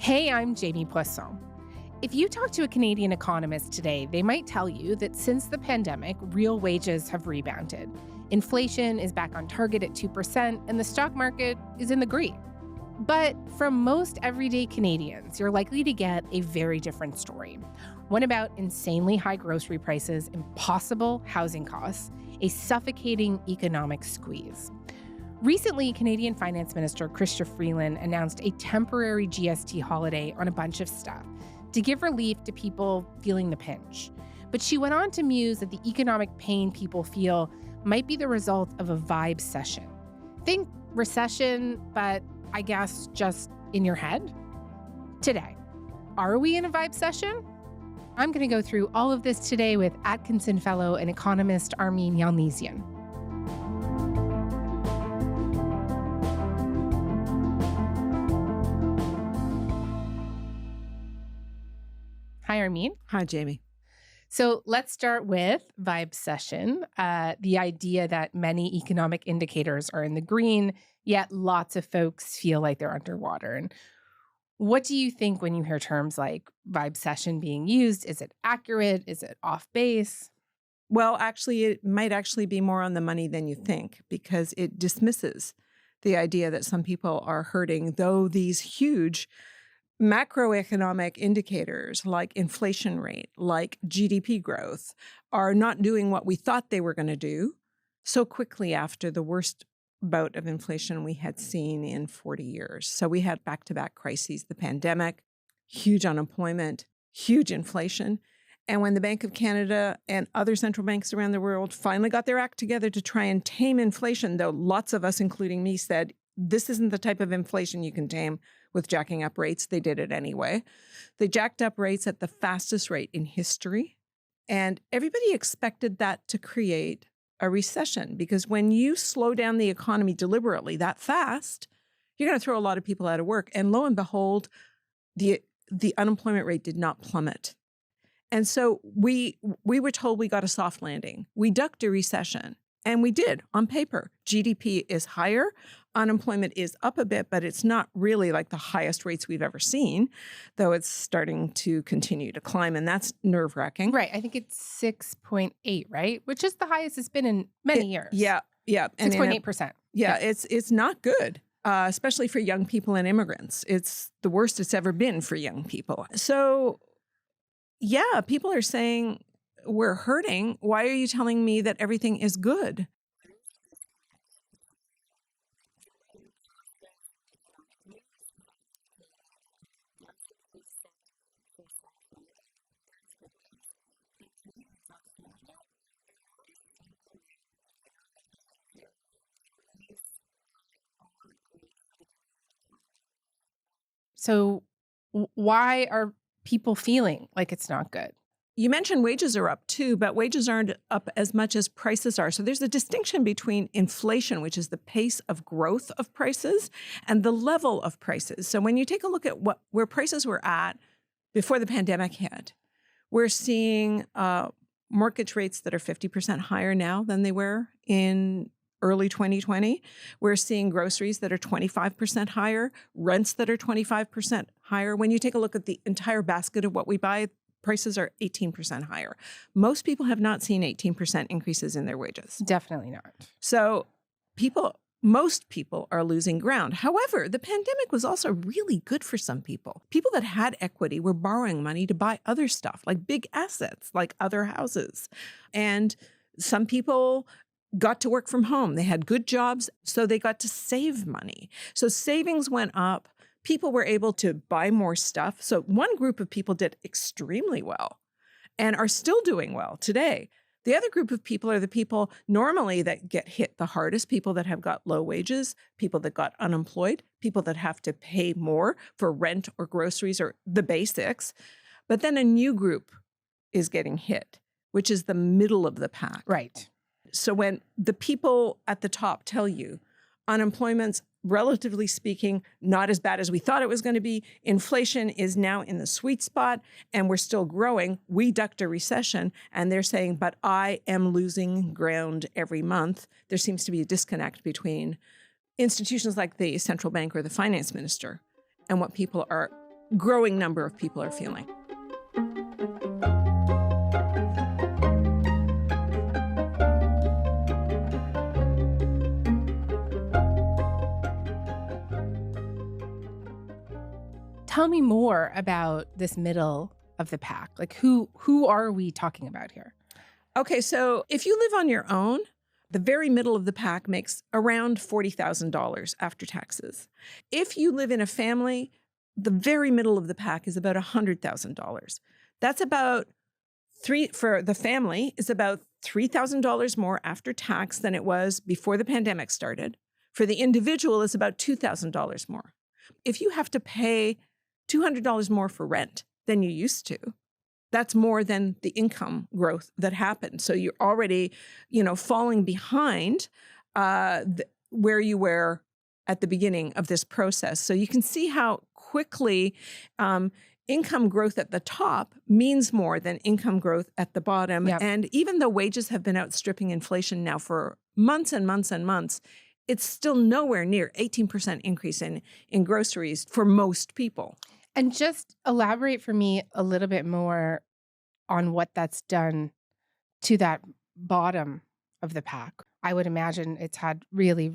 Hey, I'm Jamie Poisson. If you talk to a Canadian economist today, they might tell you that since the pandemic, real wages have rebounded. Inflation is back on target at 2%, and the stock market is in the green. But from most everyday Canadians, you're likely to get a very different story. One about insanely high grocery prices, impossible housing costs, a suffocating economic squeeze. Recently, Canadian Finance Minister Chrystia Freeland announced a temporary GST holiday on a bunch of stuff to give relief to people feeling the pinch. But she went on to muse that the economic pain people feel might be the result of a vibecession. Think recession, but I guess just in your head? Today, are we in a vibecession? I'm going to go through all of this today with Atkinson Fellow and economist Armin Yalnizyan. Hi, Armin. Hi, Jamie. So let's start with vibecession, the idea that many economic indicators are in the green, yet lots of folks feel like they're underwater. And what do you think when you hear terms like vibecession being used? Is it accurate? Is it off base? Well, actually, it might actually be more on the money than you think, because it dismisses the idea that some people are hurting, though these huge macroeconomic indicators like inflation rate, like GDP growth, are not doing what we thought they were going to do so quickly after the worst bout of inflation we had seen in 40 years. So we had back-to-back crises, the pandemic, huge unemployment, huge inflation. And when the Bank of Canada and other central banks around the world finally got their act together to try and tame inflation, though lots of us, including me, said, this isn't the type of inflation you can tame with jacking up rates, they did it anyway. They jacked up rates at the fastest rate in history. And everybody expected that to create a recession, because when you slow down the economy deliberately that fast, you're going to throw a lot of people out of work. And lo and behold, the unemployment rate did not plummet. And so we were told we got a soft landing. We ducked a recession. And we did, on paper. GDP is higher, unemployment is up a bit, but it's not really like the highest rates we've ever seen, though it's starting to continue to climb, and that's nerve-wracking. Right, I think it's 6.8, right? Which is the highest it's been in many years. Yeah. 6.8%. Yeah, it's not good, especially for young people and immigrants. It's the worst it's ever been for young people. So, yeah, people are saying, we're hurting. Why are you telling me that everything is good? So why are people feeling like it's not good? You mentioned wages are up too, but wages aren't up as much as prices are. So there's a distinction between inflation, which is the pace of growth of prices, and the level of prices. So when you take a look at where prices were at before the pandemic hit, we're seeing mortgage rates that are 50% higher now than they were in early 2020. We're seeing groceries that are 25% higher, rents that are 25% higher. When you take a look at the entire basket of what we buy, prices are 18% higher. Most people have not seen 18% increases in their wages. Definitely not. So most people are losing ground. However, the pandemic was also really good for some people. People that had equity were borrowing money to buy other stuff, like big assets, like other houses. And some people got to work from home. They had good jobs, so they got to save money. So savings went up. People were able to buy more stuff. So one group of people did extremely well and are still doing well today. The other group of people are the people normally that get hit the hardest, people that have got low wages, people that got unemployed, people that have to pay more for rent or groceries or the basics. But then a new group is getting hit, which is the middle of the pack. Right. So when the people at the top tell you unemployment's relatively speaking, not as bad as we thought it was going to be. Inflation is now in the sweet spot and we're still growing. We ducked a recession and they're saying, but I am losing ground every month. There seems to be a disconnect between institutions like the central bank or the finance minister and what people are growing number of people are feeling. Tell me more about this middle of the pack. Like who are we talking about here? Okay, so if you live on your own, the very middle of the pack makes around $40,000 after taxes. If you live in a family, the very middle of the pack is about $100,000. That's about for the family is about $3,000 more after tax than it was before the pandemic started. For the individual, it's about $2,000 more. If you have to pay $200 more for rent than you used to, that's more than the income growth that happened. So you're already, falling behind where you were at the beginning of this process. So you can see how quickly income growth at the top means more than income growth at the bottom. Yep. And even though wages have been outstripping inflation now for months and months and months, it's still nowhere near 18% increase in groceries for most people. And just elaborate for me a little bit more on what that's done to that bottom of the pack. I would imagine it's had really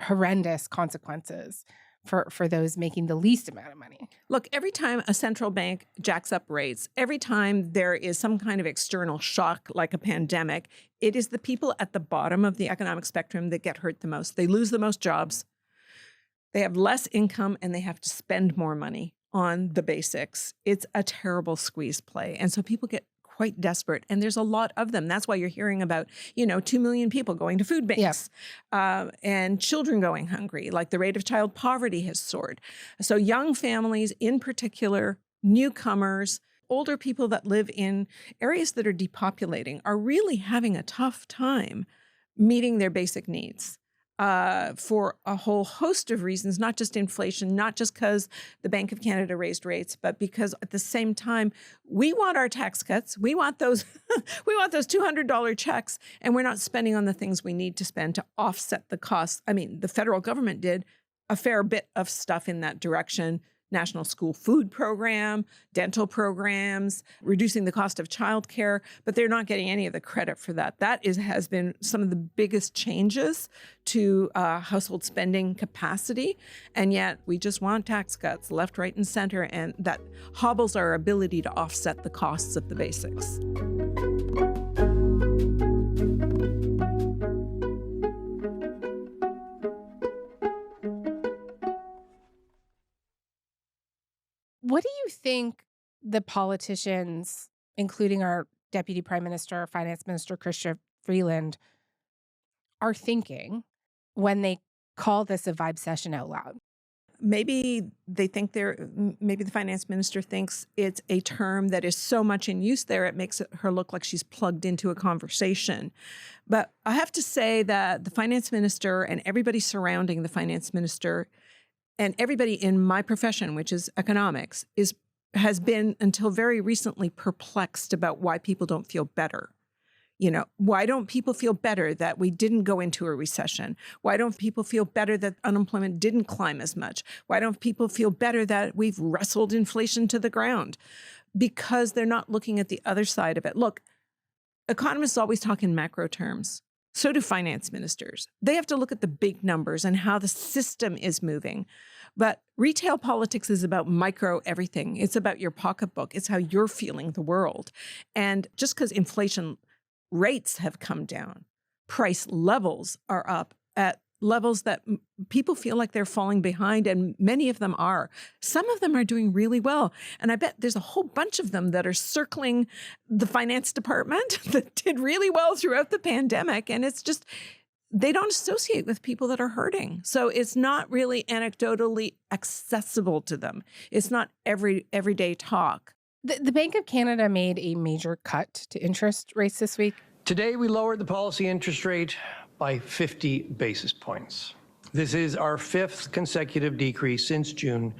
horrendous consequences for those making the least amount of money. Look, every time a central bank jacks up rates, every time there is some kind of external shock like a pandemic, it is the people at the bottom of the economic spectrum that get hurt the most. They lose the most jobs. They have less income and they have to spend more money on the basics. It's a terrible squeeze play. And so people get quite desperate. And there's a lot of them. That's why you're hearing about, 2 million people going to food banks and children going hungry. Like the rate of child poverty has soared. So young families in particular, newcomers, older people that live in areas that are depopulating are really having a tough time meeting their basic needs. For a whole host of reasons, not just inflation, not just because the Bank of Canada raised rates, but because at the same time, we want our tax cuts. We want those we want those $200 checks, and we're not spending on the things we need to spend to offset the costs. I mean, the federal government did a fair bit of stuff in that direction. National School Food Program, dental programs, reducing the cost of childcare, but they're not getting any of the credit for that. That has been some of the biggest changes to household spending capacity, and yet we just want tax cuts left, right, and center, and that hobbles our ability to offset the costs of the basics. What do you think the politicians, including our Deputy Prime Minister, Finance Minister, Chrystia Freeland, are thinking when they call this a vibe session out loud? Maybe they think maybe the finance minister thinks it's a term that is so much in use there, it makes her look like she's plugged into a conversation. But I have to say that the finance minister and everybody surrounding the finance minister and everybody in my profession, which is economics, has been until very recently perplexed about why people don't feel better. Why don't people feel better that we didn't go into a recession? Why don't people feel better that unemployment didn't climb as much? Why don't people feel better that we've wrestled inflation to the ground? Because they're not looking at the other side of it. Look, economists always talk in macro terms. So do finance ministers. They have to look at the big numbers and how the system is moving. But retail politics is about micro everything. It's about your pocketbook. It's how you're feeling the world. And just because inflation rates have come down, price levels are up at levels that people feel like they're falling behind, and many of them are. Some of them are doing really well. And I bet there's a whole bunch of them that are circling the finance department that did really well throughout the pandemic. And it's just, they don't associate with people that are hurting. So it's not really anecdotally accessible to them. It's not everyday talk. The Bank of Canada made a major cut to interest rates this week. Today, we lowered the policy interest rate by 50 basis points. This is our fifth consecutive decrease since June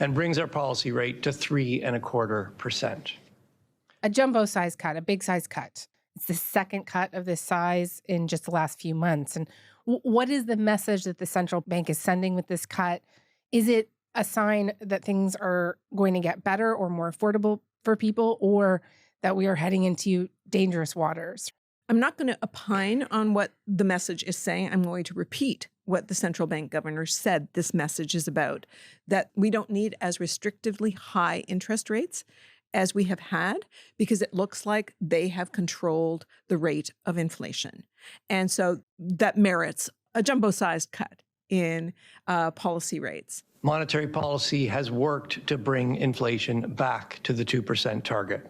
and brings our policy rate to 3.25%. A jumbo size cut, a big size cut. It's the second cut of this size in just the last few months. And what is the message that the central bank is sending with this cut? Is it a sign that things are going to get better or more affordable for people, or that we are heading into dangerous waters? I'm not going to opine on what the message is saying. I'm going to repeat what the central bank governor said this message is about, that we don't need as restrictively high interest rates as we have had, because it looks like they have controlled the rate of inflation. And so that merits a jumbo-sized cut in policy rates. Monetary policy has worked to bring inflation back to the 2% target.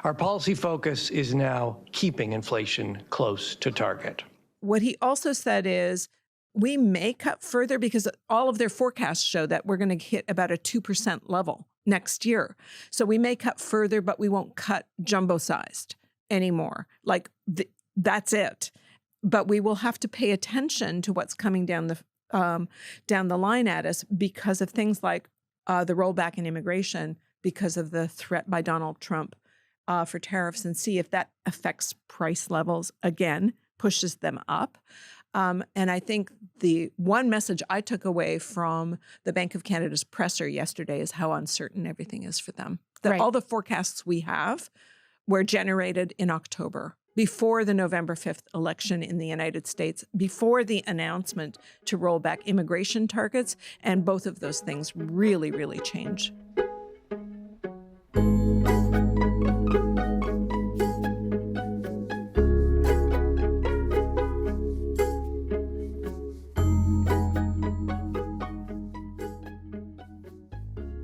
Our policy focus is now keeping inflation close to target. What he also said is, we may cut further because all of their forecasts show that we're going to hit about a 2% level next year. So we may cut further, but we won't cut jumbo-sized anymore. That's it. But we will have to pay attention to what's coming down the line at us because of things like the rollback in immigration, because of the threat by Donald Trump for tariffs, and see if that affects price levels again, pushes them up. And I think the one message I took away from the Bank of Canada's presser yesterday is how uncertain everything is for them. That Right. all the forecasts we have were generated in October, before the November 5th election in the United States, before the announcement to roll back immigration targets, and both of those things really, really change.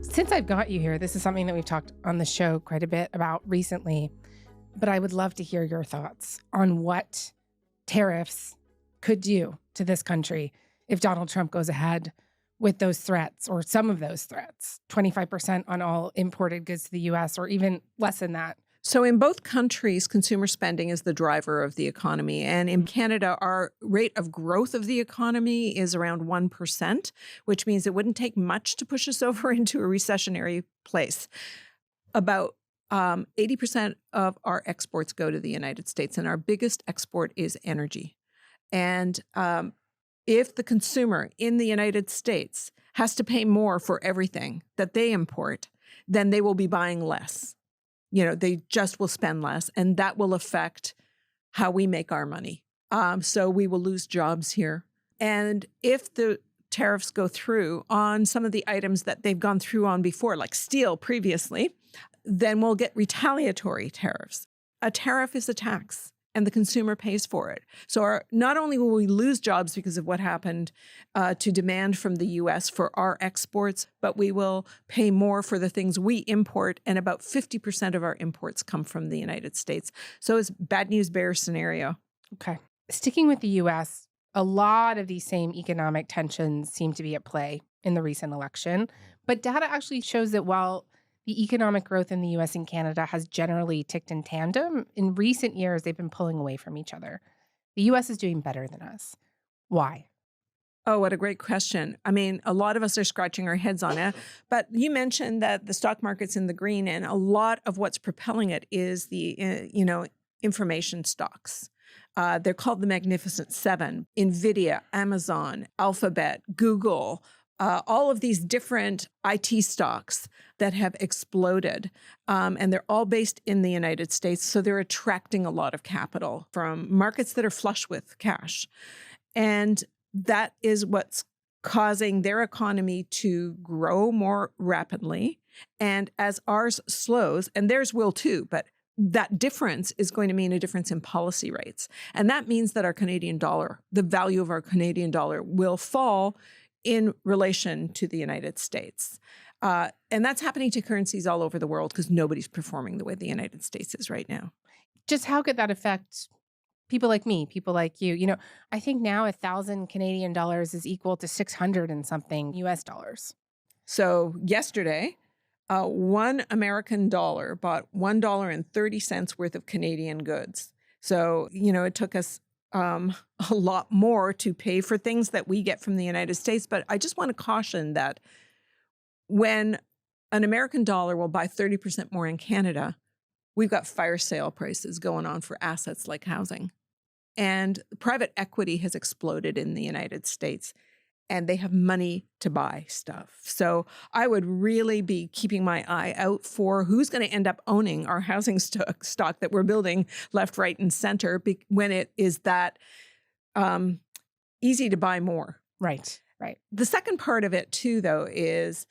Since I've got you here, this is something that we've talked on the show quite a bit about recently, but I would love to hear your thoughts on what tariffs could do to this country if Donald Trump goes ahead with those threats, or some of those threats, 25% on all imported goods to the U.S., or even less than that. So in both countries, consumer spending is the driver of the economy. And in Canada, our rate of growth of the economy is around 1%, which means it wouldn't take much to push us over into a recessionary place. About 80% of our exports go to the United States, and our biggest export is energy. And if the consumer in the United States has to pay more for everything that they import, then they will be buying less. They just will spend less, and that will affect how we make our money. So we will lose jobs here. And if the tariffs go through on some of the items that they've gone through on before, like steel previously, then we'll get retaliatory tariffs. A tariff is a tax, and the consumer pays for it. So not only will we lose jobs because of what happened to demand from the U.S. for our exports, but we will pay more for the things we import, and about 50% of our imports come from the United States. So it's bad news bear scenario. Okay. Sticking with the U.S., a lot of these same economic tensions seem to be at play in the recent election, but data actually shows that while the economic growth in the U.S. and Canada has generally ticked in tandem, in recent years, they've been pulling away from each other. The U.S. is doing better than us. Why? Oh, what a great question. I mean, a lot of us are scratching our heads on it, but you mentioned that the stock market's in the green, and a lot of what's propelling it is the, information stocks. They're called the Magnificent Seven: NVIDIA, Amazon, Alphabet, Google, all of these different IT stocks that have exploded, and they're all based in the United States. So they're attracting a lot of capital from markets that are flush with cash. And that is what's causing their economy to grow more rapidly. And as ours slows, and theirs will too, but that difference is going to mean a difference in policy rates. And that means that our Canadian dollar, the value of our Canadian dollar, will fall in relation to the United States. And that's happening to currencies all over the world because nobody's performing the way the United States is right now. Just how could that affect people like me, people like you? I think now 1,000 Canadian dollars is equal to 600 and something US dollars. So yesterday, $1 American dollar bought $1.30 worth of Canadian goods. So, it took us a lot more to pay for things that we get from the United States. But I just want to caution that when an American dollar will buy 30% more in Canada, we've got fire sale prices going on for assets like housing. And private equity has exploded in the United States. and they have money to buy stuff. So I would really be keeping my eye out for who's going to end up owning our housing stock that we're building left, right, and center when it is that easy to buy more. Right, right. The second part of it, too, though, is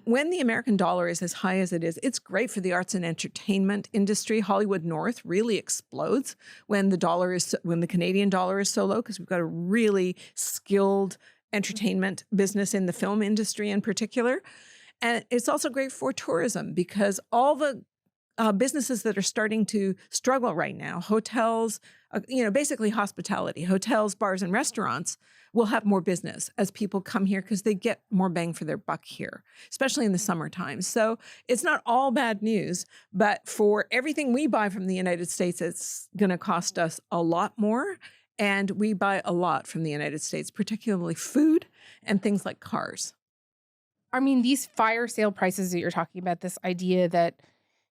when the American dollar is as high as it is, it's great for the arts and entertainment industry. Hollywood North really explodes when the Canadian dollar is so low, because we've got a really skilled entertainment business in the film industry in particular. And it's also great for tourism, because all the businesses that are starting to struggle right now, hotels, basically hospitality, hotels, bars, and restaurants will have more business as people come here because they get more bang for their buck here, especially in the summertime. So it's not all bad news, but for everything we buy from the United States, it's going to cost us a lot more. And we buy a lot from the United States, particularly food and things like cars. I mean, these fire sale prices that you're talking about, this idea that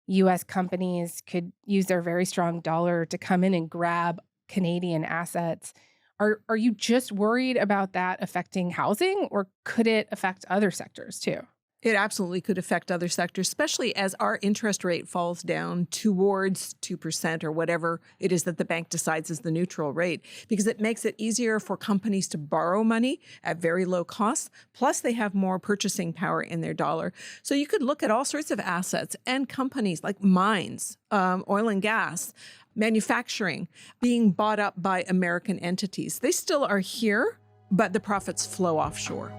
U.S. companies could use their very strong dollar to come in and grab Canadian assets. Are you just worried about that affecting housing, or could it affect other sectors too? It absolutely could affect other sectors, especially as our interest rate falls down towards 2% or whatever it is that the bank decides is the neutral rate, because it makes it easier for companies to borrow money at very low costs. Plus, they have more purchasing power in their dollar. So you could look at all sorts of assets and companies like mines, oil and gas, manufacturing being bought up by American entities. They still are here, but the profits flow offshore.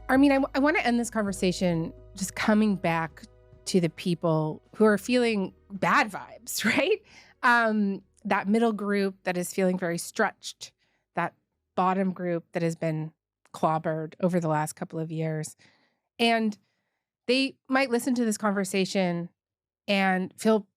I mean, I want to end this conversation just coming back to the people who are feeling bad vibes, right? That middle group that is feeling very stretched, that bottom group that has been clobbered over the last couple of years. And they might listen to this conversation and feel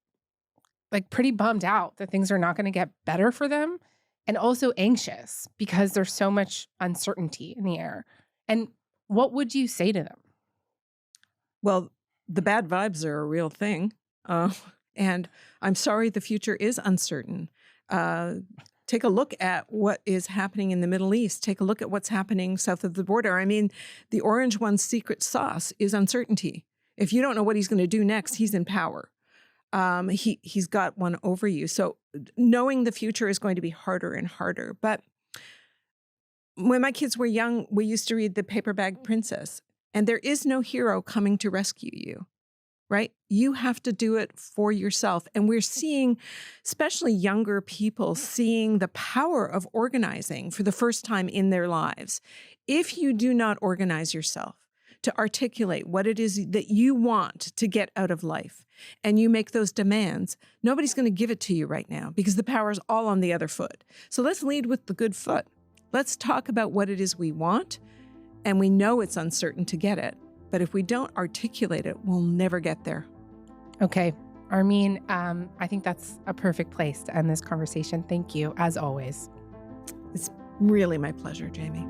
like pretty bummed out that things are not going to get better for them, and also anxious because there's so much uncertainty in the air. And what would you say to them? Well, the bad vibes are a real thing. And I'm sorry the future is uncertain. Take a look at what is happening in the Middle East. Take a look at what's happening south of the border. I mean, the orange one's secret sauce is uncertainty. If you don't know what he's going to do next, he's in power. He's got one over you. So knowing the future is going to be harder and harder. But when my kids were young, we used to read The Paper Bag Princess, and there is no hero coming to rescue you, right? You have to do it for yourself. And we're seeing, especially younger people, seeing the power of organizing for the first time in their lives. If you do not organize yourself to articulate what it is that you want to get out of life, and you make those demands, nobody's going to give it to you right now because the power is all on the other foot. So let's lead with the good foot. Let's talk about what it is we want, and we know it's uncertain to get it. But if we don't articulate it, we'll never get there. Okay. Armine, I think that's a perfect place to end this conversation. Thank you, as always. It's really my pleasure, Jamie.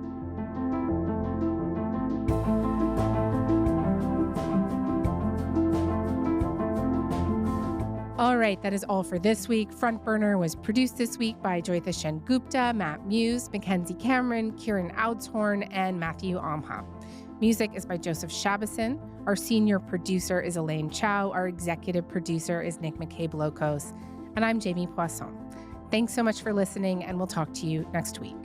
All right, that is all for this week. Front Burner was produced this week by Joyitha Shen-Gupta, Matt Muse, Mackenzie Cameron, Kieran Outshorn, and Matthew Amha. Music is by Joseph Shabison. Our senior producer is Elaine Chow. Our executive producer is Nick McCabe-Locos. And I'm Jamie Poisson. Thanks so much for listening, and we'll talk to you next week.